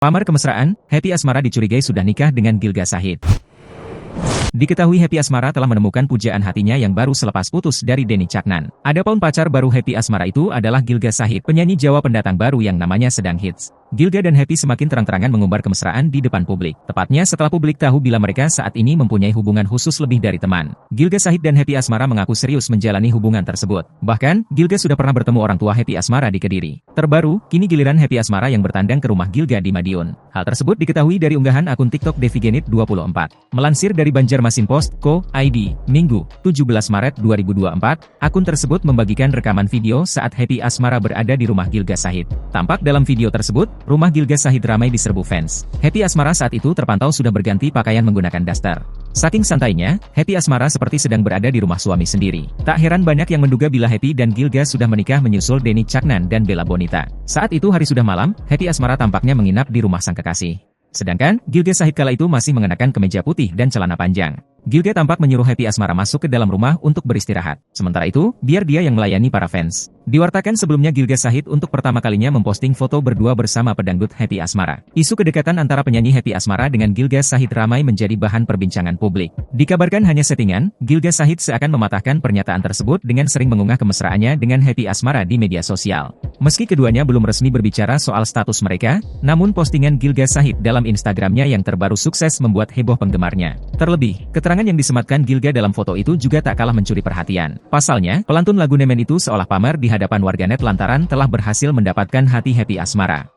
Pamar kemesraan, Happy Asmara dicurigai sudah nikah dengan Gilga Syahid. Diketahui Happy Asmara telah menemukan pujaan hatinya yang baru selepas putus dari Denny Caknan. Adapun pacar baru Happy Asmara itu adalah Gilga Syahid, penyanyi Jawa pendatang baru yang namanya sedang hits. Gilga dan Happy semakin terang-terangan mengumbar kemesraan di depan publik. Tepatnya setelah publik tahu bila mereka saat ini mempunyai hubungan khusus lebih dari teman. Gilga Syahid dan Happy Asmara mengaku serius menjalani hubungan tersebut. Bahkan, Gilga sudah pernah bertemu orang tua Happy Asmara di Kediri. Terbaru, kini giliran Happy Asmara yang bertandang ke rumah Gilga di Madiun. Hal tersebut diketahui dari unggahan akun TikTok Devigenit24. Melansir dari Banjarmasin Post.co.id, Minggu, 17 Maret 2024, akun tersebut membagikan rekaman video saat Happy Asmara berada di rumah Gilga Syahid. Tampak dalam video tersebut, rumah Gilga Syahid ramai diserbu fans. Happy Asmara saat itu terpantau sudah berganti pakaian menggunakan daster. Saking santainya, Happy Asmara seperti sedang berada di rumah suami sendiri. Tak heran banyak yang menduga bila Happy dan Gilga sudah menikah menyusul Denny Caknan dan Bella Bonita. Saat itu hari sudah malam, Happy Asmara tampaknya menginap di rumah sang kekasih. Sedangkan, Gilga Syahid kala itu masih mengenakan kemeja putih dan celana panjang. Gilga tampak menyuruh Happy Asmara masuk ke dalam rumah untuk beristirahat. Sementara itu, biar dia yang melayani para fans. Diwartakan sebelumnya Gilga Syahid untuk pertama kalinya memposting foto berdua bersama pedangdut Happy Asmara. Isu kedekatan antara penyanyi Happy Asmara dengan Gilga Syahid ramai menjadi bahan perbincangan publik. Dikabarkan hanya settingan, Gilga Syahid seakan mematahkan pernyataan tersebut dengan sering mengunggah kemesraannya dengan Happy Asmara di media sosial. Meski keduanya belum resmi berbicara soal status mereka, namun postingan Gilga Syahid dalam Instagramnya yang terbaru sukses membuat heboh penggemarnya. Terlebih, keterangan yang disematkan Gilga dalam foto itu juga tak kalah mencuri perhatian. Pasalnya, pelantun lagu Nemen itu seolah pamer di hadapan warganet lantaran telah berhasil mendapatkan hati Happy Asmara.